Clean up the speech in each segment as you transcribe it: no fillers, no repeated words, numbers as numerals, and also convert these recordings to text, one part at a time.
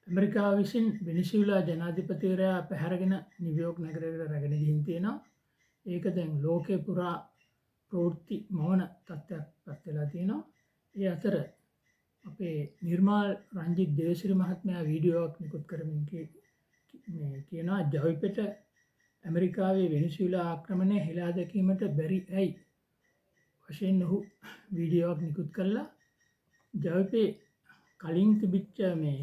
ඇමරිකාව විසින් වෙනිසුලා ජනාධිපතිවරයා පැහැරගෙන නිවයෝක් නගරයට රැගෙන ගිහින් තියෙනවා. ඒක දැන් ලෝකේ පුරා ප්‍රවෘත්ති මවන තත්ත්වයක් පත් වෙලා තියෙනවා. ඒ අතර අපේ නිර්මාල් රංජිත් දේවසිරි මහත්මයා වීඩියෝවක් නිකුත් කරමින් කියනවා ජවිපෙට ඇමරිකාවේ වෙනිසුලා ආක්‍රමණය හෙලා දැකීමට බැරි ඇයි වශයෙන් ඔහු වීඩියෝවක් නිකුත් කරලා ජවිපේ කලින් තිබිච්ච මේ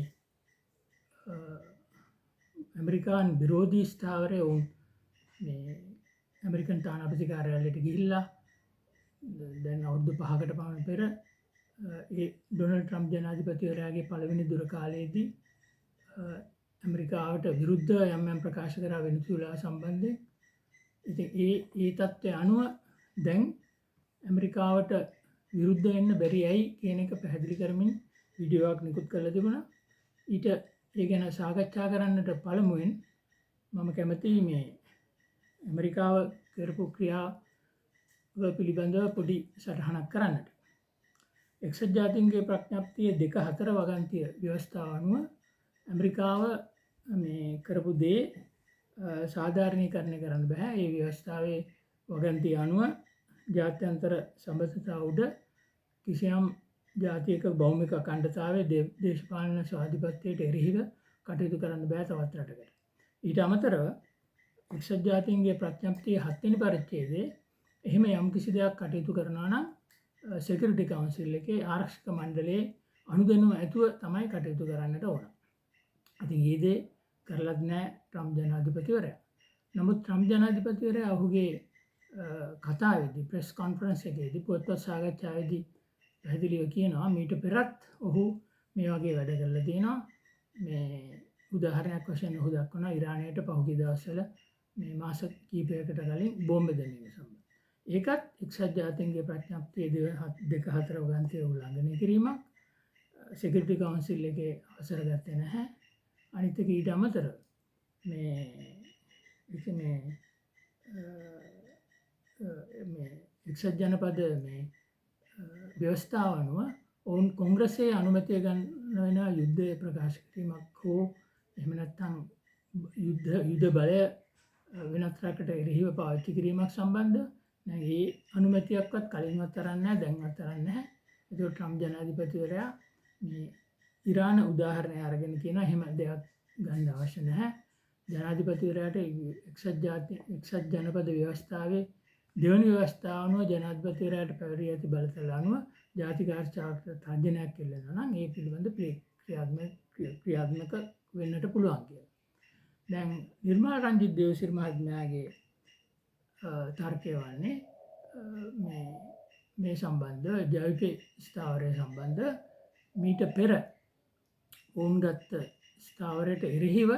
ඇමරිකාන් විරෝධී ස්ථාවරය ඔවුන් මේ ඇමරිකන් තානාපති කාර්යාලයට ගිහිල්ලා දැන් අවුරුදු 5කට පමණ පෙර ඒ ඩොනල්ඩ් ට්‍රම්ප් ජනාධිපතිවරයාගේ පළවෙනි දුර කාලයේදී ඇමරිකාවට විරුද්ධව යම් ප්‍රකාශ කරා වෙනිසුලා සම්බන්ධයෙන්. ඉතින් ඒ තත්ත්වය අනුව දැන් ඇමරිකාවට විරුද්ධ වෙන්න බැරි ඇයි කියන එක පැහැදිලි කරමින් වීඩියෝවක් නිකුත් කරලා තිබුණා. ඊට ඒ ගැන සාකච්ඡා කරන්නට පළමුවෙන් මම කැමතියි මේ ඇමරිකාව කරපු ක්‍රියාව පිළිබඳව පොඩි සටහනක් කරන්නට. එක්සත් ජාතීන්ගේ ප්‍රඥප්තිය 2.4 වගන්තිය ව්‍යවස්ථාව අනුව ඇමරිකාව මේ කරපු දේ සාධාරණීකරණය කරන්න බෑ. ඒ ව්‍යවස්ථාවේ වගන්තිය අනුව ජාත්‍යන්තර සම්බන්ධතා උඩ කිසියම් ජාතියක භෞමික අඛණ්ඩතාවයේ දේශපාලන ස්වාධිපත්‍යයට එරෙහිව කටයුතු කරන්න බෑ තවත් රටකට. ඊට අමතරව එක්සත් ජාතීන්ගේ ප්‍රඥප්තිය 7 වෙනි පරිච්ඡේදයේ එහෙම යම් කිසි දෙයක් කටයුතු කරනවා නම් සිකියුරිටි කවුන්සිල් එකේ ආරක්ෂක මණ්ඩලයේ අනුදැනුම ඇතුව තමයි කටයුතු කරන්නට ඕන. ඉතින් මේ දේ කරලත් නැහැ ට්‍රම්ප් ජනාධිපතිවරයා. නමුත් ට්‍රම්ප් ජනාධිපතිවරයා ඔහුගේ කතාවේදී ප්‍රෙස් කොන්ෆරන්ස් එකේදී පොත්පත් සාකච්ඡාවේදී පැහැදිලිව කියනවා මීට පෙරත් ඔහු මේ වගේ වැඩ කරලා තියෙනවා. මේ උදාහරණයක් වශයෙන් ඔහු දක්වනවා ඉරානයට පහුගිය දවස්වල මේ මාස කිහිපයකට කලින් බෝම්බ දැමීම සම්බන්ධ. ඒකත් එක්සත් ජාතීන්ගේ ප්‍රඥප්තිය 2.4 වගන්තිය උල්ලංඝනය කිරීමක්. සිකියුරිටි කවුන්සිල් එකේ අවසර ගත්තේ නැහැ. අනිත් එක ඊට අමතරව මේ එක්සත් ජනපද මේ ව්‍යවස්ථාව අනුව ඔවුන් කොංග්‍රසයේ අනුමැතිය ගන්න වෙන යුද්ධය ප්‍රකාශ කිරීමක් හෝ එහෙම නැත්නම් යුද්ධ බලය වෙනත් රටකට එරෙහිව පාවිච්චි කිරීමක් සම්බන්ධ ඒ අනුමැතියක්වත් කලින්වත් තරන්නේ නැහැ දැන්වත් තරන්නේ නැහැ. ඒක ට්‍රම්ප් ජනාධිපතිවරයා මේ ඉරාන උදාහරණය අරගෙන කියනවා එහෙම දෙයක් ගන්න අවශ්‍ය නැහැ. ජනාධිපතිවරයාට එක්සත් ජනපද ව්‍යවස්ථාවේ දෙවනි ව්‍යවස්ථාව අනුව ජනාධිපතිවරයාට පැවරී ඇති බලතල අනුව ජාතික ආරක්ෂාවට තර්ජනයක් එල්ලනවා නම් ඒ පිළිබඳ ක්‍රියාත්මක වෙන්නට පුළුවන් කියලා. දැන් නිර්මාල් රංජිත් දේවසිරි මහත්මයාගේ තර්කය වන්නේ මේ සම්බන්ධ ජවිපේ ස්ථාවරය සම්බන්ධ මීට පෙර ඔවුන් ගත්ත ස්ථාවරයට එරෙහිව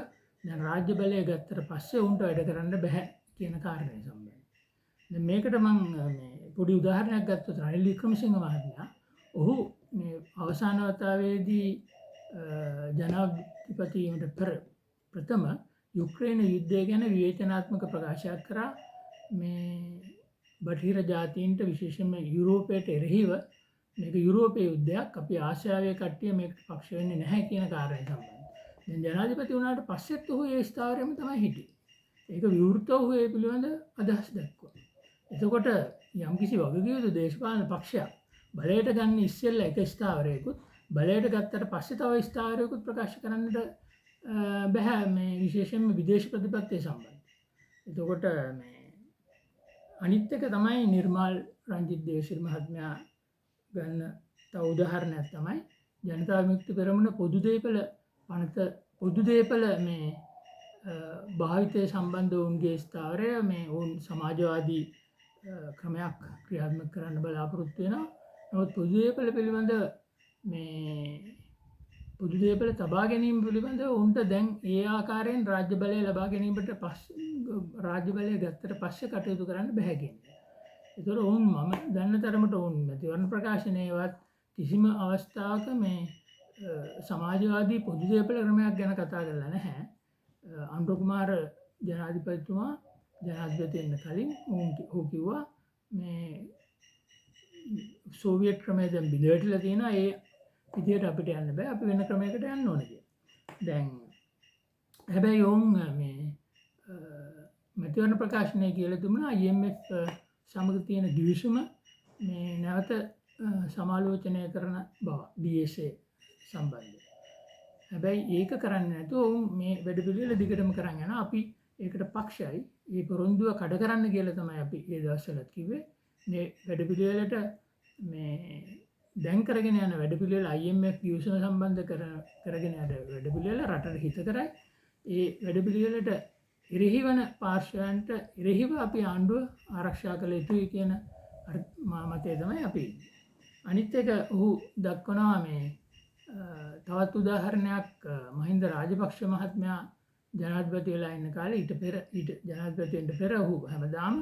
දැන් රාජ්‍ය බලය ගත්තට පස්සේ උන්ට වැඩ කරන්න බෑ කියන කාරණය සම්බන්ධ. දැන් මේකට මම පොඩි උදාහරණයක් ගත්තොත් රනිල් වික්‍රමසිංහ මහත්මයා ඔහු මේ අවසාන වතාවේදී ජනාධිපති වීමට පෙර ප්‍රථම යුක්‍රේන යුද්ධය ගැන විවේචනාත්මක ප්‍රකාශයක් කරා. මේ බටහිර ජාතීන්ට විශේෂයෙන්ම යුරෝපයට එරෙහිව මේක යුරෝපයේ යුද්ධයක් අපි ආසියාවේ කට්ටිය මේකට පක්ෂ වෙන්නේ නැහැ කියන කාරණය සම්බන්ධ. දැන් ජනාධිපති වුණාට පස්සෙත් ඔහු ඒ ස්ථාවරයේම තමයි හිටියේ. ඒක විවෘතව ඔහු ඒ පිළිබඳ අදහස් දක්වනවා. එතකොට යම්කිසි වගකීම් දේශපාලන පක්ෂයක් බලයට ගන්න ඉස්සෙල්ලා එක ස්ථාවරයකුත් බලයට ගත්තට පස්සේ තව ස්ථාවරයකුත් ප්‍රකාශ කරන්නට බෑ මේ විශේෂයෙන්ම විදේශ ප්‍රතිපත්තිය සම්බන්ධ. එතකොට මේ අනිත් එක තමයි නිර්මාල් රංජිත් දේවසිරි මහත්මයා ගන්න තව උදාහරණයක් තමයි ජනතා විමුක්ති පෙරමුණ පොදු දේපල මේ භාවිතය සම්බන්ධ ඔවුන්ගේ ස්ථාවරය මේ ඔවුන් සමාජවාදී ක්‍රමයක් ක්‍රියාත්මක කරන්න බලාපොරොත්තු වෙනවා. නමුත් පොදු දේපල පිළිබඳ මේ පොදු දේපල තබා ගැනීම පිළිබඳව උන්ට දැන් ඒ ආකාරයෙන් රාජ්‍ය බලය ලබා ගැනීමට රාජ්‍ය බලය ගත්තට පස්සේ කටයුතු කරන්න බැහැ කියන්නේ. ඒතර ඔවුන් මම දන්න තරමට ඔවුන් මැතිවරණ ප්‍රකාශනයේවත් කිසිම අවස්ථාවක මේ සමාජවාදී පොදු දේපල ක්‍රමයක් ගැන කතා කරලා නැහැ. අනුර කුමාර ජනාධිපතිතුමා ජනාධිපති වෙන්න කලින් ඔහු කිව්වා මේ සෝවියට් ක්‍රමය දැන් බිඳ වැටිලා තියෙනවා ඒ විදියට අපිට යන්න බෑ අපි වෙන ක්‍රමයකට යන්න ඕනේ කියලා. දැන් හැබැයි ඔවුන් මේ මැතිවරණ ප්‍රකාශනය කියලා තිබුණා IMF සමග තියෙන ගිවිසුම මේ නැවත සමාලෝචනය කරන බව DSA සම්බන්ධයෙන්. හැබැයි ඒක කරන්නේ නැතුව ඔවුන් මේ වැඩපිළිවෙල දිගටම කරන් යනවා. අපි ඒකට පක්ෂයි. මේ පොරොන්දුව කඩ කරන්න කියලා තමයි අපි ඒ දවස්වලත් කිව්වේ. මේ වැඩපිළිවෙලට මේ දැන් කරගෙන යන වැඩපිළිවෙල IMF ගිවිසුම සම්බන්ධ කරගෙන යන වැඩපිළිවෙල රටට හිත කරයි. ඒ වැඩපිළිවෙලට ඉරෙහිවන පාර්ශවයන්ට ඉරෙහිව අපි ආණ්ඩුව ආරක්ෂා කළ යුතුයි කියන මතය තමයි අපි. අනිත් එක ඔහු දක්වනවා මේ තවත් උදාහරණයක් මහින්ද රාජපක්ෂ මහත්මයා ජනාධිපති වෙලා ඉන්න කාලේ ඊට ජනාධිපති වෙන්න පෙර ඔහු හැමදාම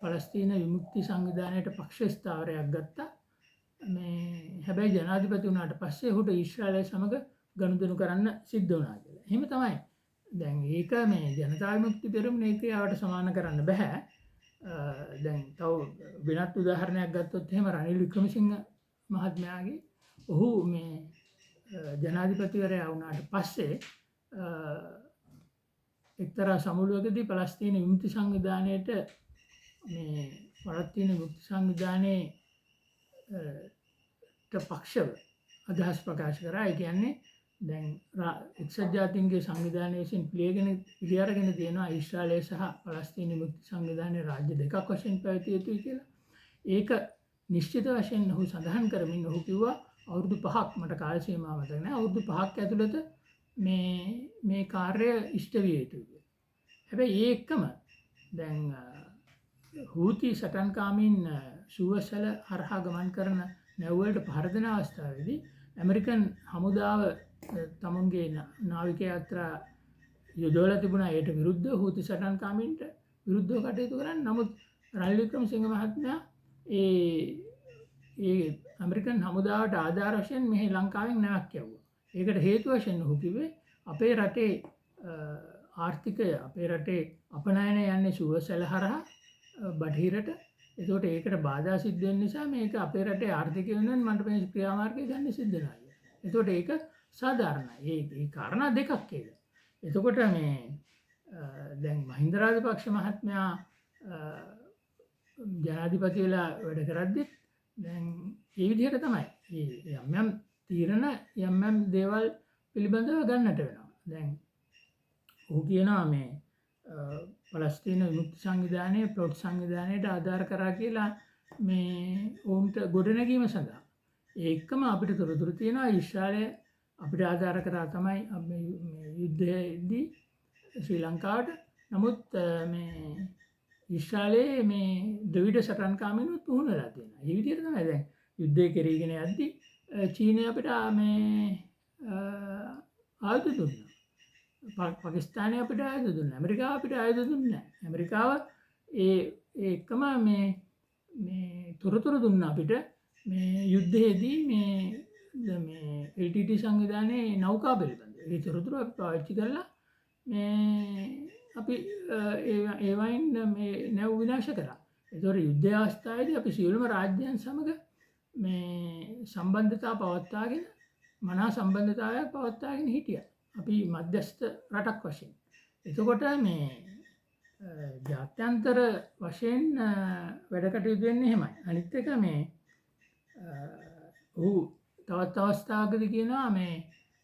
පලස්තීන විමුක්ති සංවිධානයට පක්ෂ ස්ථාවරයක් ගත්තා. මේ හැබැයි ජනාධිපති වුණාට පස්සේ ඔහුට ඊශ්‍රායලය සමග ගනුදෙනු කරන්න සිද්ධ වුණා කියලා. එහෙම තමයි. දැන් ඒක මේ ජනතා විමුක්ති පෙරමුණ ඒකයාවට සමාන කරන්න බෑ. දැන් තව වෙනත් උදාහරණයක් ගත්තොත් එහෙම රනිල් වික්‍රමසිංහ මහත්මයාගේ ඔහු මේ ජනාධිපතිවරයා වුණාට පස්සේ එක්තරා සමුළුවකදී පලස්තීන විමුක්ති සංවිධානයට මේ පලස්තීන විමුක්ති සංවිධානයේ පක්ෂව අදහස් ප්‍රකාශ කරා. ඒ කියන්නේ දැන් එක්සත් ජාතීන්ගේ සංවිධානය විසින් පිළිඅරගෙන තියෙනවා ඊශ්‍රායලය සහ පලස්තීන විමුක්ති සංවිධානයේ රාජ්‍ය දෙකක් වශයෙන් පැවතිය යුතුයි කියලා. ඒක නිශ්චිත වශයෙන් ඔහු සඳහන් කරමින් ඔහු කිව්වා අවුරුදු 5ක් මට කාල සීමාව මතක නැහැ. අවුරුදු 5ක් ඇතුළත මේ කාර්යය ඉෂ්ට විය යුතුයි කියලා. හැබැයි ඒ එක්කම දැන් හූති සටන්කාමීන් සුවසල හරහා ගමන් කරන නැව්වලට පහර දෙන අවස්ථාවේදී ඇමරිකන් හමුදාව තමුන්ගේ නාවික යාත්‍රා යොදවලා තිබුණා. ඒට විරුද්ධ හූති සටන්කාමීන්ට විරුද්ධව කටයුතු කරන්න. නමුත් රනිල් වික්‍රමසිංහ මහත්මයා ඒ ඇමරිකන් හමුදාවට ආධාර වශයෙන් මෙහි ලංකාවෙන් නැවක් යවුවා. ඒකට හේතු වශයෙන් ඔහු කිව්වේ අපේ රටේ ආර්ථිකය අපේ රටේ අපනයන යන්නේ සුවසැල හරහා බටහිරට. එතකොට ඒකට බාධා සිද්ධ වෙන නිසා මේක අපේ රටේ ආර්ථිකය වෙනුවෙන් මට මේ ක්‍රියාමාර්ගය ගන්න සිද්ධ වෙනවා. එතකොට ඒක සාධාරණයි. ඒ කාරණා දෙකක් ඒක. එතකොට මේ දැන් මහින්ද රාජපක්ෂ මහත්මයා ජනාධිපති වෙලා වැඩ කරද්දිත් දැන් ඒ විදිහට තමයි යම් තීරණ යම් දේවල් පිළිබඳව ගන්නට වෙනවා. දැන් ඔහු කියනවා මේ පලස්තීන විමුක්ති සංවිධානයේ ප්ලොට් සංවිධානයට ආධාර කරා කියලා මේ ඔවුන්ට ගොඩනැගීම සඳහා. ඒකම අපිට තොරතුරු තියෙනවා ඊශ්‍රායලය අපිට ආධාර කරා තමයි යුද්ධයේදී ශ්‍රී ලංකාවට. නමුත් මේ ඊශ්‍රායලයේ මේ ද්‍රවිඩ සටන්කාමීනුත් පුහුණු වෙලා තියෙනවා. ඒ විදිහට තමයි දැන් යුද්ධය කෙරීගෙන යද්දී චීනය අපිට මේ ආයුධ දුන්නා. පාකිස්තානය අපිට ආයුධ දුන්නා. ඇමරිකාව අපිට ආයුධ දුන්නේ නැහැ. ඇමරිකාව ඒකම මේ තොරතුරු දුන්නා අපිට මේ යුද්ධයේදී මේ LTT සංවිධානයේ නෞකා පිළිබඳව. ඒ තොරතුරු අපි පාවිච්චි කරලා මේ අපි ඒවයින් මේ නැව් විනාශ කරා. ඒතකොට යුද්ධ අවස්ථාවේදී අපි සියලුම රාජ්‍යයන් සමග මේ සම්බන්ධතා පවත්වාගෙන මනා සම්බන්ධතාවයක් පවත්වාගෙන හිටියා. අපි මධ්‍යස්ථ රටක් වශයෙන්. එතකොට මේ ජාත්‍යන්තර වශයෙන් වැඩ කටයුතු වෙන්නේ එහෙමයි. අනිත් එක මේ ඔහු තවත් අවස්ථාවකදී කියනවා මේ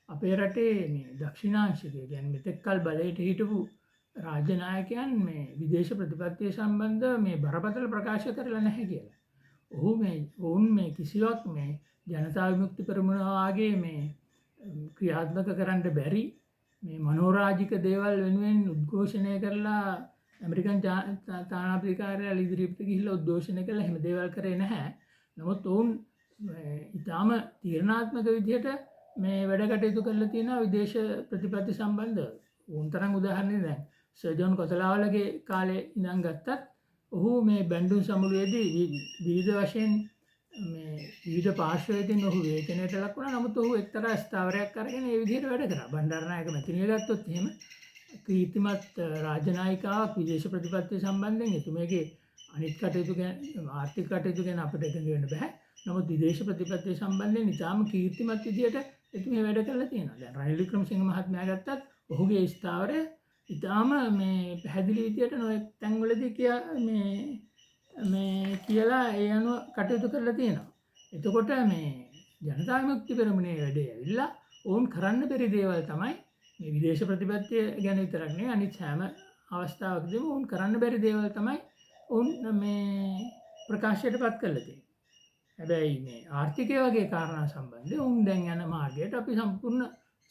අපේ රටේ මේ දක්ෂිණාංශිකය කියන්නේ මෙතෙක් කල බලයට හිටපු රාජ්‍ය නායකයන් මේ විදේශ ප්‍රතිපත්තිය සම්බන්ධව මේ බරපතල ප්‍රකාශ කරලා නැහැ කියලා. ඔවුන් මේ කිසිවක් මේ ජනතා විමුක්ති පෙරමුණ වාගේ මේ ක්‍රියාත්මක කරන්න බැරි මේ මනෝරාජික දේවල් වෙනුවෙන් උද්ඝෝෂණය කරලා ඇමරිකන් තානාපති කාර්යාලය ඉදිරියට ගිහිල්ලා උද්ඝෝෂණය කළා. එහෙම දේවල් කරේ නැහැ. නමුත් ඔවුන් ඊටාම තීරණාත්මක විදිහට මේ වැඩ කටයුතු කරලා තියෙනවා විදේශ ප්‍රතිපත්ති සම්බන්ධව. උන් තරම් උදාහරණයක් දැන් සර් ජෝන් කොතලාවලගේ කාලේ ඉඳන් ගත්තත් ඔහු මේ බැන්ඩුන් සමුළුවේදී විවිධ වශයෙන් මේ විවිධ පාර්ශ්වයකින් ඔහු වේතනයට ලක් වුණා. නමුත් ඔහු එක්තරා ස්ථාවරයක් අරගෙන ඒ විදිහට වැඩ කරා. බණ්ඩාරනායක මැතිනිය ගත්තොත් එහෙම කීර්තිමත් රාජනායිකාවක් විදේශ ප්‍රතිපත්තිය සම්බන්ධයෙන් එතුමියගේ අනිත් කටයුතු ගැන ආර්ථික කටයුතු ගැන අපිට එකඟ වෙන්න බෑ. නමුත් විදේශ ප්‍රතිපත්තිය සම්බන්ධයෙන් ඉතාම කීර්තිමත් විදිහට එතුමිය වැඩ කරලා තියෙනවා. දැන් රනිල් වික්‍රමසිංහ මහත්මයා ගත්තත් ඔහුගේ ස්ථාවරය ඉතාම මේ පැහැදිලි විදියට නොයෙක් තැන්වලදී කියලා ඒ අනුව කටයුතු කරලා තියෙනවා. එතකොට මේ ජනතා විමුක්ති පෙරමුණේ වැඩේ ඇවිල්ලා ඔවුන් කරන්න බැරි දේවල් තමයි මේ විදේශ ප්‍රතිපත්තිය ගැන විතරක් නෙවෙයි අනිත් හැම අවස්ථාවකදීම ඔවුන් කරන්න බැරි දේවල් තමයි ඔවුන් මේ ප්‍රකාශයට පත් කරලා තියෙන්නේ. හැබැයි මේ ආර්ථිකය වගේ කාරණා සම්බන්ධයෙන් ඔවුන් දැන් යන මාර්ගයට අපි සම්පූර්ණ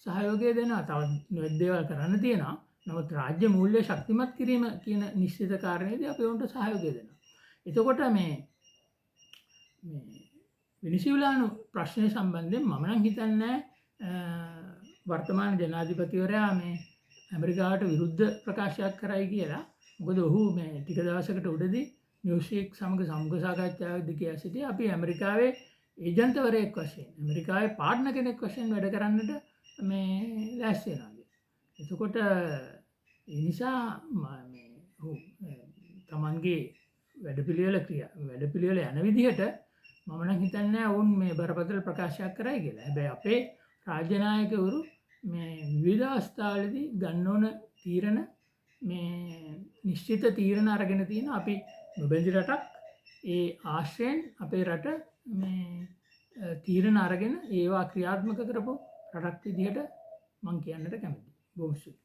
සහයෝගය දෙනවා. තවත් නොයෙක් දේවල් කරන්න තියෙනවා. නමුත් රාජ්‍ය මූල්‍ය ශක්තිමත් කිරීම කියන නිශ්චිත කාරණේදී අපි ඔවුන්ට සහයෝගය දෙනවා. එතකොට මේ වෙනිසුලානු ප්‍රශ්නය සම්බන්ධයෙන් මම නම් හිතන්නේ වර්තමාන ජනාධිපතිවරයා මේ ඇමරිකාවට විරුද්ධ ප්‍රකාශයක් කරයි කියලා. මොකද ඔහු මේ ටික දවසකට උඩදී නිවුස්වීක් සමග සමුග සාකච්ඡාවකදී කියා සිටියා අපි ඇමරිකාවේ ඒජන්තවරයෙක් වශයෙන් ඇමරිකාවේ පාර්ට්නර් කෙනෙක් වශයෙන් වැඩ කරන්නට මේ ලෑස්ති වෙනවා. එතකොට ඒ නිසා තමන්ගේ වැඩපිළිවෙල යන විදිහට මම නම් හිතන්නේ ඔවුන් මේ බරපතල ප්‍රකාශයක් කරයි කියලා. හැබැයි අපේ රාජ්‍ය නායකවරු මේ විවිධ අවස්ථාවලදී ගන්න ඕන තීරණ මේ නිශ්චිත තීරණ අරගෙන තියෙන අපි නොබැඳි රටක් ඒ ආශ්‍රයෙන් අපේ රට මේ තීරණ අරගෙන ඒවා ක්‍රියාත්මක කරපු රටක් විදිහට මම කියන්නට කැමතියි. බොහොම ස්තුතියි.